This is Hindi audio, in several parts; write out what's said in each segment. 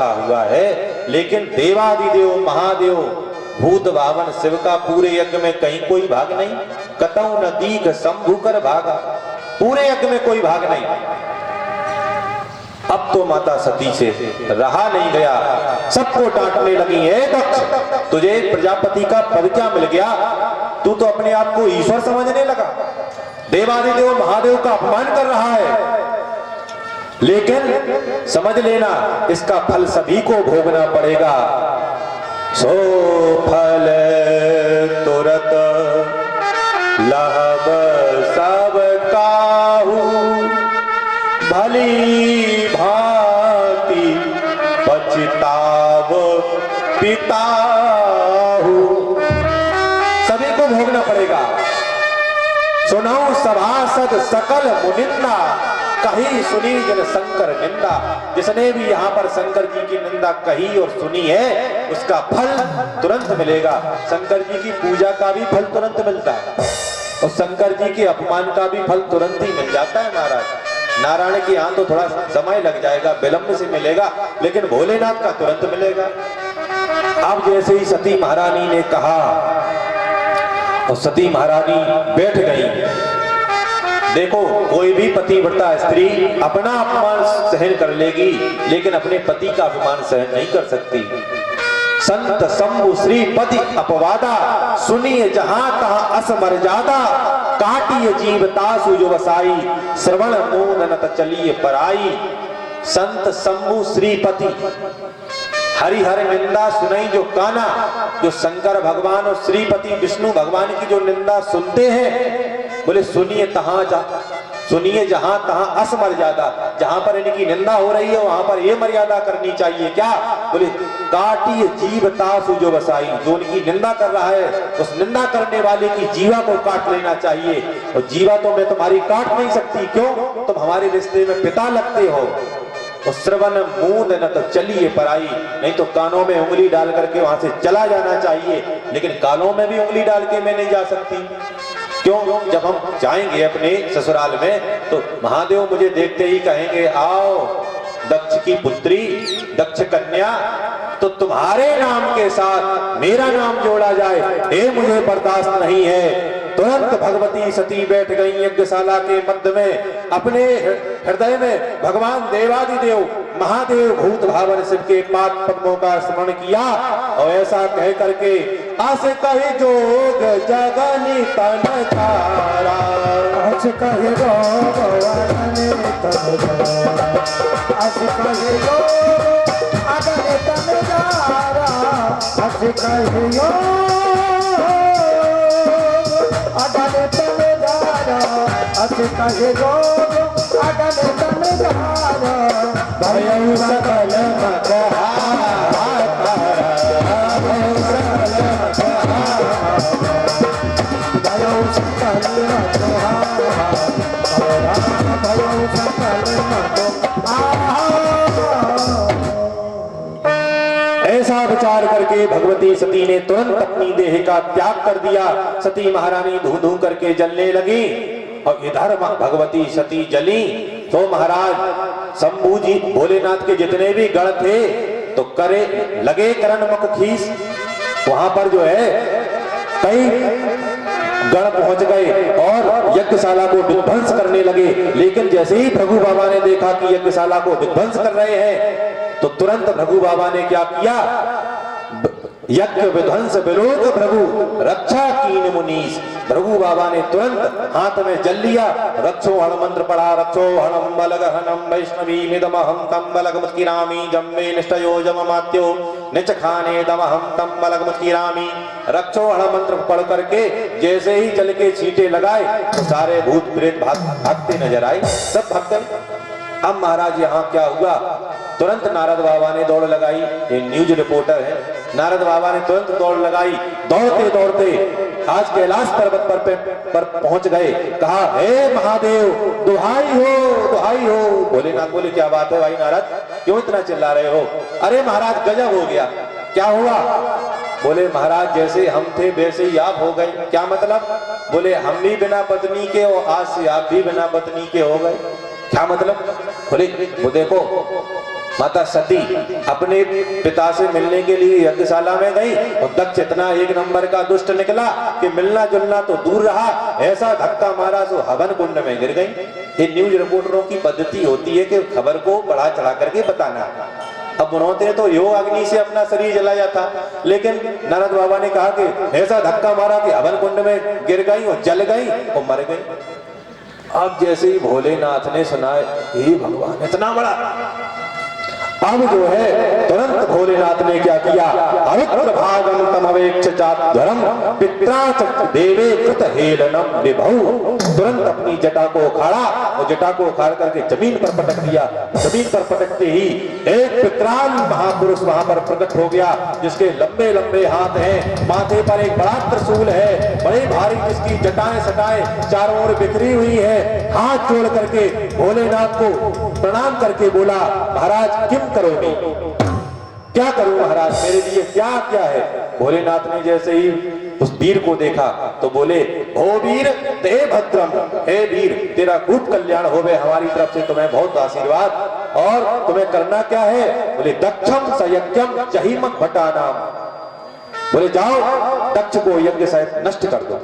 हुआ है, लेकिन देवादिदेव महादेव भूत भावन शिव का पूरे यज्ञ में कहीं कोई भाग नहीं। कतौ न दीघ शंभु कर भागा, पूरे यज्ञ में कोई भाग नहीं। अब तो माता सती से रहा नहीं गया, सबको डांटने लगी, है दक्ष तुझे प्रजापति का पद क्या मिल गया, तू तो अपने आप को ईश्वर समझने लगा, देवादिदेव महादेव का अपमान कर रहा है। लेकिन समझ लेना इसका फल सभी को भोगना पड़ेगा। सो फल तुरत लहब सब काहू, भली भांति पछताव पिताहू, सभी को भोगना पड़ेगा। सुनाओ सभासद सकल मुनिंदा, कही सुनी जन शंकर निंदा। जिसने भी यहाँ पर शंकर जी की निंदा कही और सुनी है उसका फल तुरंत मिलेगा। शंकर जी की पूजा का भी फल तुरंत मिलता है और शंकर जी के अपमान का भी फल तुरंत ही मिल जाता है। महाराज नारायण के यहाँ तो थोड़ा समय लग जाएगा, विलंब से मिलेगा, लेकिन भोलेनाथ का तुरंत मिलेगा। अब जैसे ही सती महारानी ने कहा और सती महारानी बैठ गई। देखो कोई भी पतिव्रता स्त्री अपना अपमान सहन कर लेगी, लेकिन अपने पति का अपमान सहन नहीं कर सकती। संत शंभु श्रीपति अपवादा, सुनिए जहां तहां अस मर्यादा, काटिए जीवतासु जो वसाई, श्रवण मून नत चलिए पराई। संत शंभु श्रीपति हरिहर निंदा सुनई जो काना, जो शंकर भगवान और श्रीपति विष्णु भगवान की जो निंदा सुनते हैं, बोले सुनिए सुनिए जहां तहां अस मर्यादा, जहां पर इनकी निंदा हो रही है वहां पर ये मर्यादा करनी चाहिए। क्या बोले, काटिए जीवतासु जो वसाई, जो उनकी निंदा कर रहा है उस निंदा करने वाले की जीवा को काट लेना चाहिए। और जीवा तो मैं तुम्हारी काट नहीं सकती, क्यों, तुम हमारे रिश्ते में पिता लगते हो। और श्रवण मूंद न तो चलिए पराई, नहीं तो कानों में उंगली डाल करके वहां से चला जाना चाहिए, लेकिन कानों में भी उंगली डाल के मैं नहीं जा सकती। क्यों, जब हम जाएंगे अपने ससुराल में तो महादेव मुझे देखते ही कहेंगे, आओ दक्ष की पुत्री, दक्ष कन्या, तो तुम्हारे नाम के साथ मेरा नाम जोड़ा जाए, ये मुझे बर्दाश्त नहीं है। तुरंत भगवती सती बैठ गई यज्ञशाला के मध्य में, अपने हृदय में भगवान देवादिदेव महादेव भूत भावन शिव के पाद पद्मों का स्मरण किया और ऐसा कह करके आस कहे जोग जगनी तन तारा, आस कहे जोग जगनी तन तारा, आस कहे जोग अगनी तन तारा, आस कहे जोग अगनी तन तारा, आस कहे जोग अगनी तन तारा, भयउ सकल मकहारा, भयउ सकल ऐसा विचार करके भगवती सती ने तुरंत अपनी देह का त्याग कर दिया। सती महारानी धू धू करके जलने लगी और इधर भगवती सती जली तो महाराज शंभू जी भोलेनाथ के जितने भी गण थे तो करे लगे करण मुख खीस, वहां पर जो है कई गण पहुंच गए और यज्ञशाला को विध्वंस करने लगे। लेकिन जैसे ही भृगु बाबा ने देखा कि यज्ञशाला को विध्वंस कर रहे हैं तो तुरंत भृगु बाबा ने क्या किया, यज्ञ विध्वंस विलोक भृगु रक्षा कीन मुनीस, भृगु बाबा ने तुरंत हाथ में जल लिया, रक्षो हण मंत्र पढ़ा, रक्षो हणम बलग हनम वैष्णवी मिदमहम तम बलग मुस्किरामी जम्मे निष्ठयो जममात्यो निच खाने दमहम तम बलग मुस्किरामी। रक्षो हण मंत्र पढ़ करके जैसे ही जल के छींटे लगाए तो सारे भूत प्रेत भागते नजर आए, सब भाग गए। अब महाराज यहाँ क्या हुआ, तुरंत नारद बाबा ने दौड़ लगाई, ये न्यूज रिपोर्टर है, नारद बाबा ने तुरंत दौड़ लगाई, दौड़ते दौड़ते आज कैलाश पर्वत पर पहुंच गए। कहा, हे महादेव दुहाई हो दुहाई हो। भोलेनाथ बोले, क्या बात है भाई नारद, क्यों इतना चिल्ला रहे हो? अरे महाराज गजब हो गया। क्या हुआ? बोले महाराज जैसे हम थे वैसे ही आप हो गए। क्या मतलब? बोले हम भी बिना पत्नी के और आज से आप भी बिना पत्नी के हो गए। क्या मतलब? बोले वो देखो माता सती अपने पिता से मिलने के लिए यज्ञशाला में गई और दक्ष इतना एक नंबर का दुष्ट निकला कि मिलना जुलना तो दूर रहा, ऐसा धक्का मारा सो हवन कुंड में गिर गई। ये न्यूज रिपोर्टरों की पद्धति होती है कि खबर को बढ़ा चढ़ा करके बताना। अब उन्होंने तो योग अग्नि से अपना शरीर जलाया था, लेकिन नारद बाबा ने कहा कि ऐसा धक्का मारा कि हवन कुंड में गिर गई और जल गई और मर गई। अब जैसे ही भोलेनाथ ने सुना, हे भगवान इतना बड़ा, अब जो है तुरंत भोलेनाथ ने क्या किया, अरुद्र भागम तमवेक्ष चाध्वरम पित्रा देवे कृत हेलनम विभौ, तुरंत अपनी जटा को उखाड़ा और जटा को उखाड़ करके जमीन पर पटक दिया। जमीन पर पटकते ही एक पित्रान महापुरुष वहां पर प्रकट हो गया, जिसके लंबे लंबे हाथ हैं, माथे पर एक बड़ा त्रिशूल है, बड़े भारी, जिसकी जटाएं सटाएं चारों ओर बिखरी हुई है। हाथ जोड़ करके भोलेनाथ को प्रणाम करके बोला, महाराज किम करोगे, क्या करूं महाराज, मेरे लिए क्या क्या है। भोलेनाथ ने जैसे ही उस वीर को देखा तो बोले, हो वीर ते भद्रम, हे वीर तेरा खूब कल्याण होवे, हमारी तरफ से तुम्हें बहुत आशीर्वाद, और तुम्हें करना क्या है। बोले दक्षम सयज्ञम चहीमत भटानाम, बोले जाओ दक्ष को यज्ञ सहित नष्ट कर दो।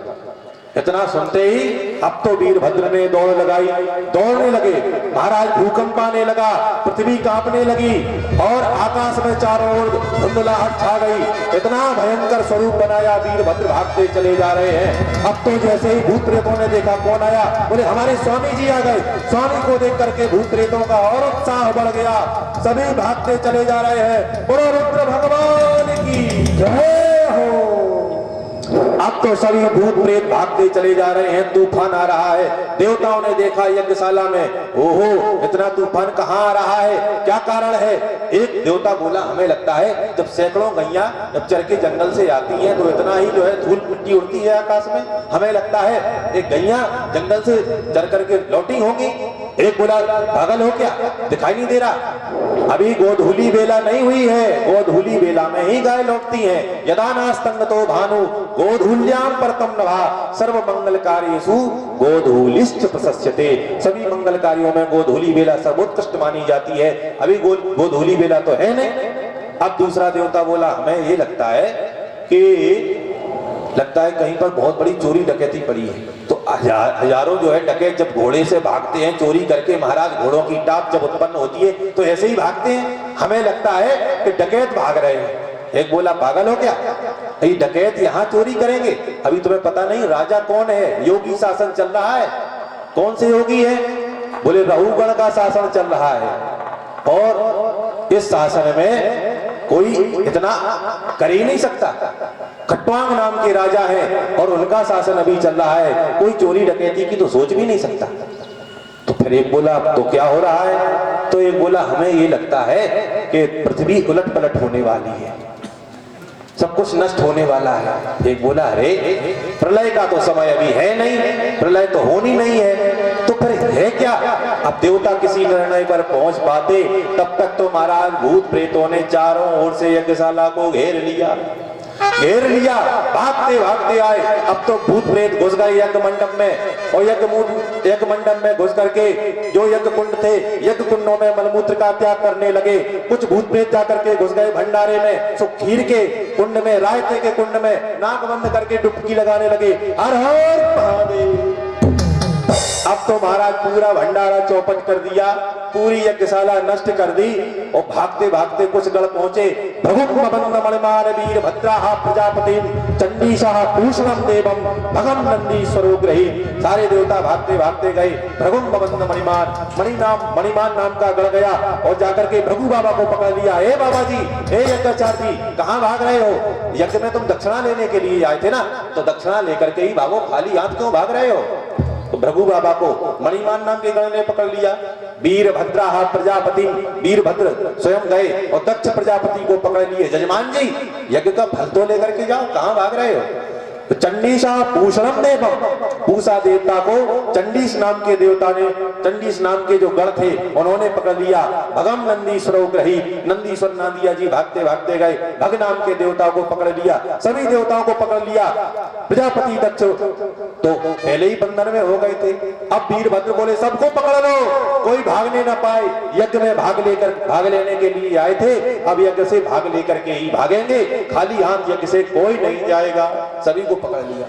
इतना सुनते ही अब तो वीरभद्र ने दौड़ लगाई, दौड़ने लगे, महाराज भूकंप आने लगा, पृथ्वी कांपने लगी और आकाश में चारों ओर धुंधलाहट छा गई। इतना भयंकर स्वरूप बनाया, वीरभद्र भागते चले जा रहे हैं। अब तो जैसे ही भूत प्रेतों ने देखा कौन आया, बोले हमारे स्वामी जी आ गए। स्वामी को देख करके भूत प्रेतों का और उत्साह बढ़ गया, सभी भागते चले जा रहे हैं। बोलो रुद्र भगवान की जय हो। अब तो सभी भूत प्रेत भागते चले जा रहे हैं, तूफान आ रहा है। देवताओं ने देखा यज्ञशाला में, ओहो इतना तूफान कहाँ आ रहा है, क्या कारण है। एक देवता बोला, हमें लगता है जब सैकड़ों गैया जब चर के जंगल से आती हैं तो इतना ही जो है धूल मिट्टी उड़ती है आकाश में, हमें लगता है एक गैया जंगल से चर करके लौटी होंगी। एक बोला, पागल हो क्या, दिखाई नहीं दे रहा, अभी गोधूली बेला नहीं हुई है, गोधूली बेला में ही गाय लौटती हैं। यदा नास्तंग तो भानु गोधूल्याम परतम नभा सर्व मंगल कार्येषु गोधूलिश्च प्रशस्यते, सभी मंगल कार्यों में गोधूली बेला सर्वोत्कृष्ट मानी जाती है, अभी गोधूली बेला तो है नहीं। अब दूसरा देवता बोला, हमें ये लगता है कहीं पर बहुत बड़ी चोरी डकैती पड़ी है। तो हजारों जो है डकैत जब घोड़े से भागते हैं चोरी करके, महाराज घोड़ों की टाप जब उत्पन्न होती है तो ऐसे ही भागते हैं, हमें लगता है कि डकैत भाग रहे हैं। एक बोला, पागल हो क्या, ये डकैत यहाँ चोरी करेंगे, अभी तुम्हें पता नहीं राजा कौन है, योगी शासन चल रहा है। कौन से योगी है, बोले रहुगण का शासन चल रहा है, और इस शासन में कोई इतना कर ही नहीं सकता। खट्वांग नाम के राजा हैं और उनका शासन अभी चल रहा है, कोई चोरी डकैती की तो सोच भी नहीं सकता। तो फिर एक बोला, अब तो क्या हो रहा है। तो एक बोला, हमें ये लगता है कि पृथ्वी उलट पलट होने वाली है, सब कुछ नष्ट होने वाला है। एक बोला, अरे प्रलय का तो समय अभी है नहीं, प्रलय तो होनी नहीं है, तो फिर है क्या। अब देवता किसी निर्णय पर पहुंच पाते तब तक तो महाराज भूत प्रेतों ने चारों ओर से यज्ञशाला को घेर लिया, भागते भागते आए। अब तो भूत प्रेत घुस गए यज्ञ मंडप में, और यज्ञ मंडप में घुस करके जो यज्ञ कुंड थे, यज्ञ कुंडों में मलमूत्र का त्याग करने लगे। कुछ भूत प्रेत जाकर के घुस गए भंडारे में, सो खीर के कुंड में, रायते के कुंड में नाक बंद करके डुबकी लगाने लगे, हर हर महादेव। अब तो महाराज पूरा भंडारा चौपट कर दिया, पूरी यज्ञशाला नष्ट कर दी, और भागते भागते कुछ गढ़ पहुंचे। वीरभद्राः प्रजापतिं चंडीशाः पूषणं देवं भगम नंदीश्वरो ग्रही। सारे देवता भागते भागते गए, भृगुंबबंध मणिमान नाम का गढ़ गया, और जाकर के भृगु बाबा को पकड़ लिया। हे बाबा जी, हे यज्ञाचार्य, कहाँ भाग रहे हो, यज्ञ में तुम दक्षिणा लेने के लिए आए थे ना, तो दक्षिणा लेकर के ही भागो, खाली हाथ क्यों भाग रहे हो। तो भृगु बाबा को मणिमान नाम के गण ने पकड़ लिया। वीरभद्राः प्रजापति, वीरभद्र स्वयं गए और दक्ष प्रजापति को पकड़ लिए। जजमान जी, यज्ञ का फल तो लेकर के जाओ, कहां भाग रहे हो। तो चंडीशा पूषणम देवम, पूषा देवता को चंडीश नाम के देवता ने, चंडीश नाम के जो गण थे उन्होंने पकड़ लिया। भगम नंदीश्वरो ग्रही, नंदीश्वर नादिया जी भागते भागते गए, भग नाम के देवता को पकड़ लिया, सभी देवताओं को पकड़ लिया। प्रजापति दक्ष तो पहले ही बंधन में हो गए थे। अब वीरभद्र बोले, सबको पकड़ लो, कोई भागने ना पाए। यज्ञ में भाग लेने के लिए आए थे, अब यज्ञ से भाग लेकर के ही भागेंगे, खाली हाथ यज्ञ से कोई नहीं जाएगा। सभी को पकड़ लिया।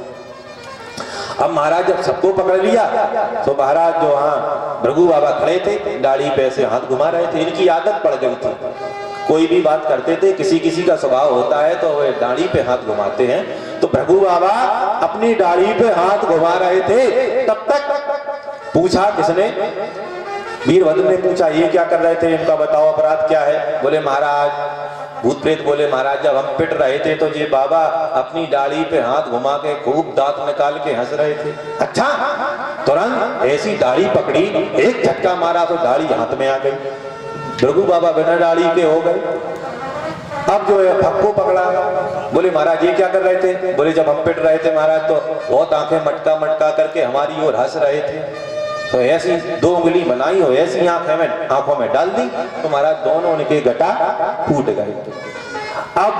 अब महाराज जब सबको पकड़ लिया तो महाराज जो वहां भृगु बाबा खड़े थे, दाढ़ी पे से हाथ घुमा रहे थे। इनकी आदत पड़ गई थी, कोई भी बात करते थे, किसी किसी का स्वभाव होता है तो वे दाढ़ी पे हाथ घुमाते हैं। तो भृगु बाबा अपनी दाढ़ी पे हाथ घुमा रहे थे, तब तक पूछा किसने? वीरभद्र ने पूछा, ये क्या कर रहे थे, इनका बताओ अपराध क्या है? बोले महाराज, भूत प्रेत बोले महाराज जब हम पिट रहे थे तो ये बाबा अपनी दाढ़ी पे हाथ घुमा के खूब दांत निकाल के हंस रहे थे। अच्छा, तुरंत ऐसी दाढ़ी पकड़ी, एक झटका मारा तो दाढ़ी हाथ में आ गई। भृगु बाबा बिना दाढ़ी के हो गए। अब जो है भक्को पकड़ा, बोले महाराज ये क्या कर रहे थे? बोले जब हम पिट रहे थे महाराज तो बहुत आंखें मटका मटका करके हमारी ओर हंस रहे थे, तो ऐसी 2 उंगली बनाई हो, ऐसी आंखों में डाल दी तो महाराज दोनों उनके गटा फूट गए। अब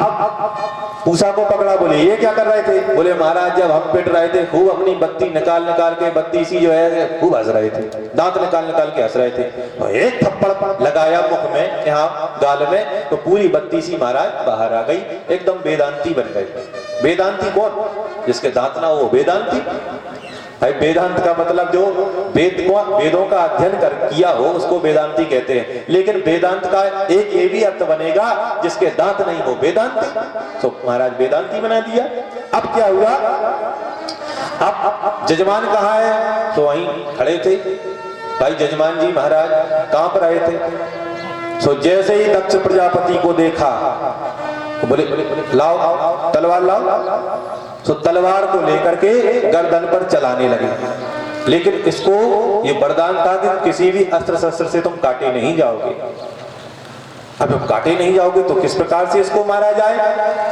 पूसा को पकड़ा, बोले ये क्या कर रहे थे? बोले महाराज जब हम पिट रहे थे खूब अपनी बत्ती निकाल निकाल के, बत्ती सी जो है खूब हंस रहे थे, दांत निकाल निकाल के हंस रहे थे, तो एक थप्पड़ लगाया मुख में, यहाँ गाल में, तो पूरी बत्ती सी महाराज बाहर आ गई, एकदम वेदांती बन गए। वेदांती कौन? जिसके दांत ना हो वेदांती। भाई वेदांत का मतलब जो वेदों का अध्ययन किया हो उसको वेदांती कहते हैं। लेकिन वेदांत का एक ये भी अर्थ बनेगा जिसके दांत नहीं हो वेदांती, तो महाराज वेदांती बना दिया। अब क्या हुआ? अब जजमान कहाँ है? तो वहीं खड़े थे। भाई जजमान जी महाराज कांप रहे थे। तो जैसे ही दक्ष प्रजापति को देखा तो बोले लाओ तलवार लाओ। तो तलवार को लेकर के गर्दन पर चलाने लगे। लेकिन इसको ये वरदान था कि किसी भी अस्त्र शस्त्र से तुम काटे नहीं जाओगे। अब तुम काटे नहीं जाओगे तो किस प्रकार से इसको मारा जाए?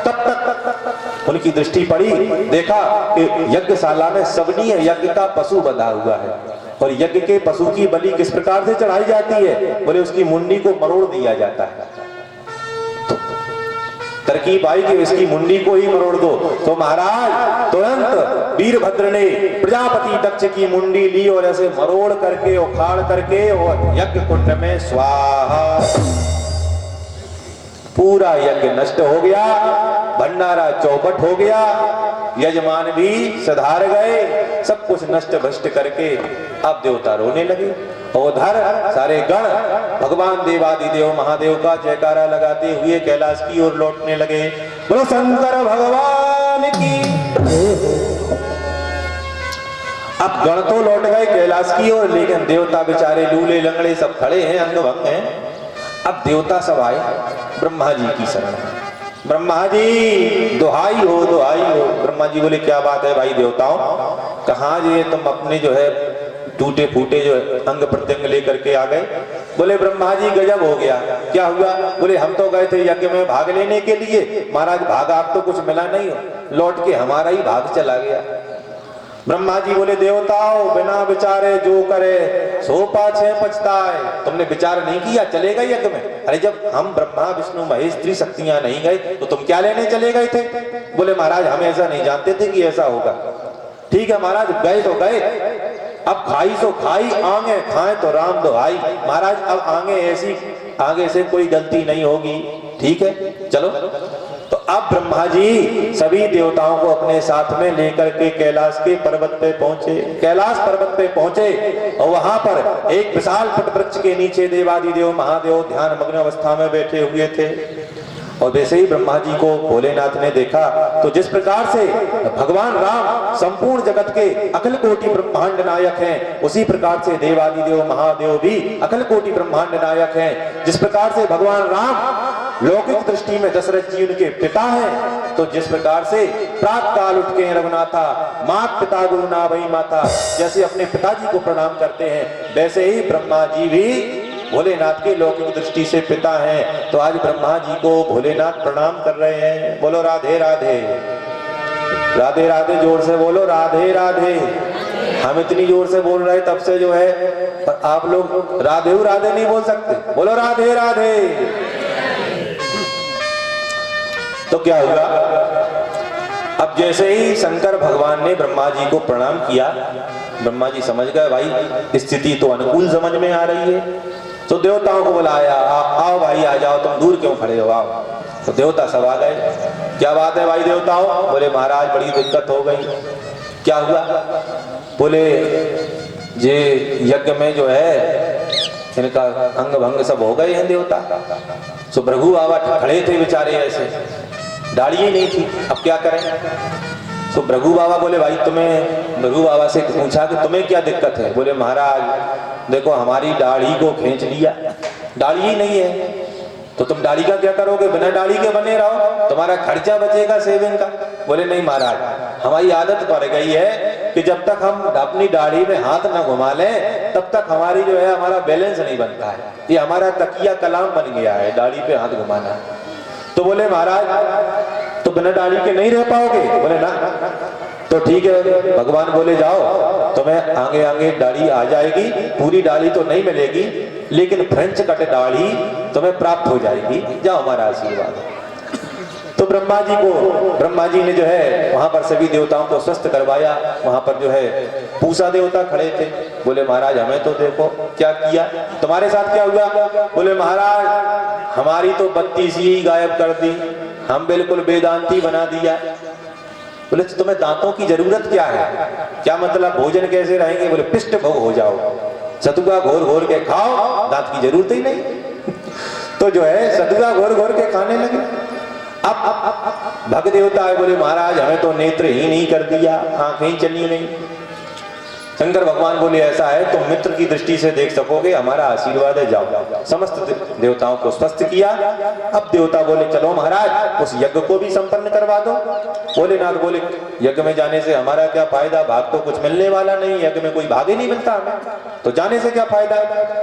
तब तक उनकी दृष्टि पड़ी, देखा कि यज्ञशाला में सवनीय यज्ञ का पशु बंधा हुआ है और यज्ञ के पशु की बलि किस प्रकार से चढ़ाई जाती है? बोले उसकी मुंडी को मरोड़ दिया जाता है। तरकीब आई कि इसकी मुंडी को ही मरोड़ दो। तो महाराज तुरंत वीरभद्र ने प्रजापति दक्ष की मुंडी ली और ऐसे मरोड़ करके उखाड़ करके और यज्ञ कुंड में स्वाहा, पूरा यज्ञ नष्ट हो गया, भंडारा चौपट हो गया, यजमान भी सधार गए, सब कुछ नष्ट भ्रष्ट करके अब देवता रोने लगे। उधर सारे गण भगवान देवादिदेव महादेव का जयकारा लगाते हुए कैलाश की ओर लौटने लगे। बोलो शंकर भगवान की। अब गण तो लौट गए कैलाश की ओर, लेकिन देवता बेचारे लूले लंगड़े सब खड़े हैं, अंग भंग हैं। अब देवता सब आए ब्रह्मा जी की शरण। ब्रह्मा जी दुहाई हो दुहाई हो। ब्रह्मा जी बोले क्या बात है भाई देवताओं, कहाँ ये तुम अपने जो है टूटे फूटे जो अंग प्रत्यंग लेकर के आ गए? बोले ब्रह्मा जी गजब हो गया। क्या हुआ? बोले हम तो गए थे यज्ञ में भाग लेने के लिए, महाराज भाग आप तो कुछ मिला नहीं, लौट के हमारा ही भाग चला गया। ब्रह्मा जी बोले देवताओं बिना विचारे जो करे सो पाछे पछताए। तुमने विचार नहीं किया, चले गए यज्ञ में? अरे जब हम ब्रह्मा विष्णु महेश त्रिशक्तियां नहीं गए तो तुम क्या लेने चले गए थे? बोले महाराज हम ऐसा नहीं जानते थे कि ऐसा होगा। ठीक है महाराज, गए तो गए, अब खाई सो खाई, आगे खाए तो राम दुहाई। महाराज अब आगे से कोई गलती नहीं होगी, ठीक है चलो। तो अब ब्रह्मा जी सभी देवताओं को अपने साथ में लेकर के कैलाश के पर्वत पे पहुंचे। कैलाश पर्वत पे पहुंचे और वहां पर एक विशाल वट वृक्ष के नीचे देवादिदेव महादेव ध्यान मग्न अवस्था में बैठे हुए थे। और वैसे ही ब्रह्मा जी को भोलेनाथ ने देखा तो जिस प्रकार से भगवान राम संपूर्ण जगत के अखिल कोटि ब्रह्मांड नायक हैं, उसी प्रकार से देवादिदेव महादेव भी अखिल कोटि ब्रह्मांड नायक हैं। जिस प्रकार से भगवान राम लौकिक दृष्टि में दशरथ जी उनके पिता हैं, तो जिस प्रकार से प्रातः काल उठ के रघुनाथा मात पिता गुरु ना भई माता जैसे अपने पिताजी को प्रणाम करते हैं, वैसे ही ब्रह्मा जी भी भोलेनाथ के लौकिक दृष्टि से पिता हैं। तो आज ब्रह्मा जी को भोलेनाथ प्रणाम कर रहे हैं। बोलो राधे राधे, राधे राधे, जोर से बोलो राधे राधे। हम इतनी जोर से बोल रहे तब से जो है, पर आप लोग राधे राधे नहीं बोल सकते, बोलो राधे राधे। तो क्या हुआ? अब जैसे ही शंकर भगवान ने ब्रह्मा जी को प्रणाम किया, ब्रह्मा जी समझ गए भाई स्थिति तो अनुकूल समझ में आ रही है। तो देवताओं को बुलाया, आप आओ भाई आ जाओ, तुम दूर क्यों खड़े हो, आओ। तो देवता सब आ गए। क्या बात है भाई देवताओं? बोले महाराज बड़ी दिक्कत हो गई। क्या हुआ? बोले ये यज्ञ में जो है इनका अंग भंग सब हो गए हैं देवता। तो भृगु बाबा खड़े थे बेचारे, ऐसे दाढ़ी ही नहीं थी, अब क्या करें। तो भृगु बाबा बोले भाई तुम्हें, भृगु बाबा से पूछा कि तुम्हें क्या दिक्कत है? बोले महाराज देखो हमारी दाढ़ी को खींच लिया, दाढ़ी ही नहीं है, तो तुम दाढ़ी का क्या करोगे? बिना दाढ़ी के बने रहो, तुम्हारा खर्चा बचेगा सेविंग का। बोले नहीं महाराज हमारी आदत पड़ गई है कि जब तक हम अपनी दाढ़ी में हाथ न घुमा लें तब तक हमारी जो है हमारा बैलेंस नहीं बनता है, ये हमारा तकिया कलाम बन गया है दाढ़ी पे हाथ घुमाना। तो बोले महाराज तो बिना दाढ़ी के नहीं रह पाओगे? बोले ना। तो ठीक है, भगवान बोले जाओ तुम्हें आगे आगे दाढ़ी आ जाएगी, पूरी दाढ़ी तो नहीं मिलेगी लेकिन फ्रेंच कट दाढ़ी तुम्हें प्राप्त हो जाएगी, जाओ हमारा आशीर्वाद। तो ब्रह्मा जी ने जो है वहां पर सभी देवताओं को स्वस्थ करवाया। वहां पर जो है पूषा देवता खड़े थे। बोले महाराज हमें तो देखो क्या किया, तुम्हारे साथ क्या हुआ? बोले महाराज हमारी तो बत्ती सी ही गायब कर दी, हम बिल्कुल वेदांती बना दिया। बोले तो तुम्हें दांतों की जरूरत क्या है? क्या मतलब भोजन कैसे रहेंगे? बोले पिष्ट भोग हो जाओ, सतुआ घोर घोर के खाओ, दांत की जरूरत ही नहीं। तो जो है सतुआ घोर घोर के खाने लगे। अब भग देवता है, बोले महाराज हमें तो नेत्र ही नहीं कर दिया, आंखें ही चली नहीं। शंकर भगवान बोले ऐसा है तुम मित्र की दृष्टि से देख सकोगे, हमारा आशीर्वाद है, जाओ। समस्त देवताओं को स्वस्थ किया। अब देवता बोले चलो महाराज उस यज्ञ को भी संपन्न करवा दो। भोलेनाथ बोले यज्ञ में जाने से हमारा क्या फायदा, भाग तो कुछ मिलने वाला नहीं, यज्ञ में कोई भाग ही नहीं मिलता हमें, तो जाने से क्या फायदा।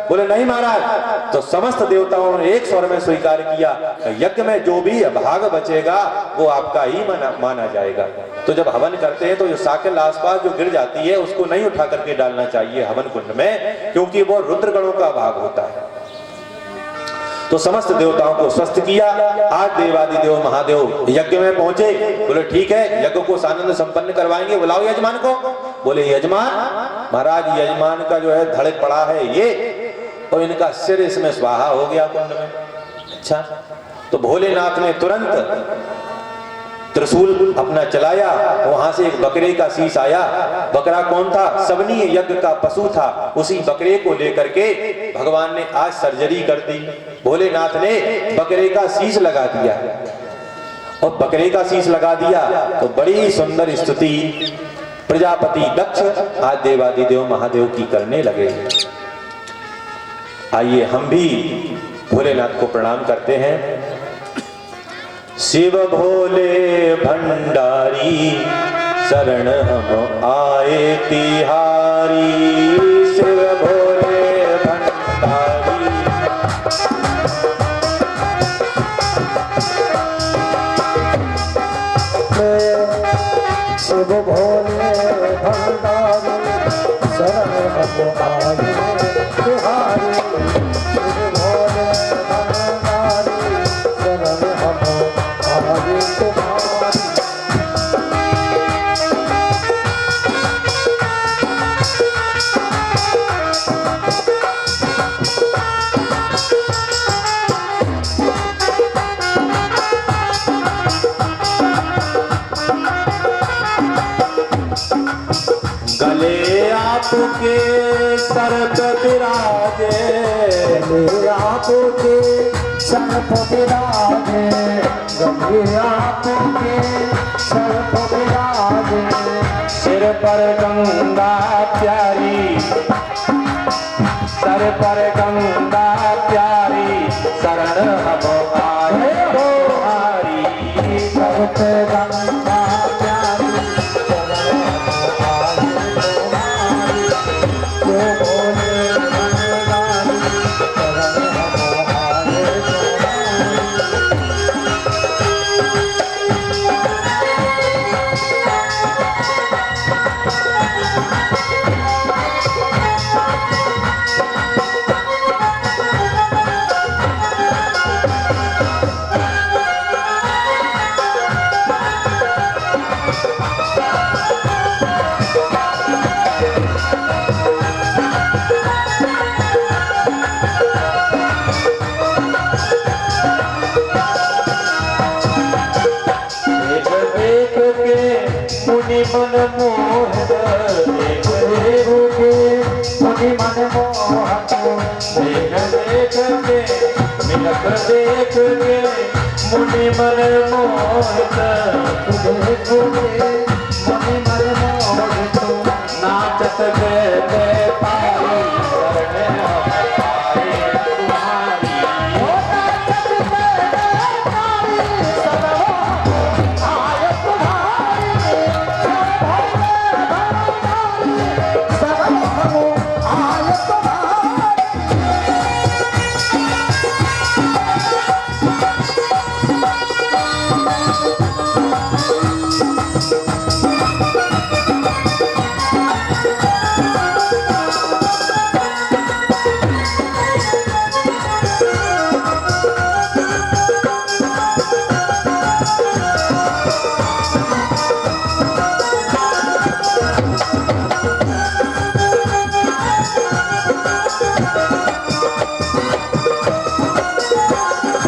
बोले नहीं महाराज। तो समस्त देवताओं ने एक स्वर में स्वीकार किया, यज्ञ में जो भी भाग बचेगा वो आपका ही माना जाएगा। तो जब हवन करते हैं तो जो साकेल आसपास जो गिर जाती है उसको नहीं उठा करके डालना चाहिए हवन कुंड में, क्योंकि वो रुद्रगणों का भाग होता है। तो समस्त देवताओं को स्वस्थ किया। आज देवादिदेव महादेव यज्ञ में पहुंचे। बोले ठीक है यज्ञ को सानंद संपन्न करवाएंगे, बुलाओ यजमान को। बोले यजमान? महाराज यजमान का जो है धड़ पड़ा है ये, और इनका सिर इसमें स्वाहा हो गया कुंड में। अच्छा। तो भोलेनाथ ने तुरंत त्रिशूल अपना चलाया, वहां से एक बकरे का शीश आया। बकरा कौन था? सबनी यज्ञ का पशु था। उसी बकरे को लेकर के भगवान ने आज सर्जरी कर दी। भोलेनाथ ने बकरे का शीश लगा दिया, और बकरे का शीश लगा दिया तो बड़ी सुंदर स्तुति प्रजापति दक्ष आज देवादिदेव महादेव की करने लगे। आइए हम भी भोलेनाथ को प्रणाम करते हैं। शिव भोले भंडारी शरण हम आए तिहारी, शिव भोले भंडारी। शिव भोले भंडारी शरण हम आए तिहारी, शिव भोले भंडारी शरण हम आए तुम्हारी। गले आपके सर्प विराजे, गले आपके सर्प विराजे, गले आपके सर्प विराजे। सिर पर गंगा प्यारी, सर पर गंगा प्यारी, शरण हम आए तुम्हारी। सर पे गंगा प्यारी शरण हम आए तुम्हारी, शिव भोले भंडारी शरण हम आए तुम्हारी। मुनि मन मोहित देख देव के मुनि मन मोहत देख देख के मिलक देख के मुनि मन मोहित देख के मुनि मन मोहित नाचत गए पाए शरण पाए तुम्हारी ओ नाचत गए तारी सब आय तुम्हारी सब आय तुम्हारी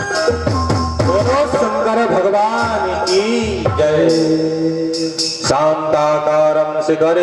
बोलो शंकर भगवान की जय शांताकारं शिखर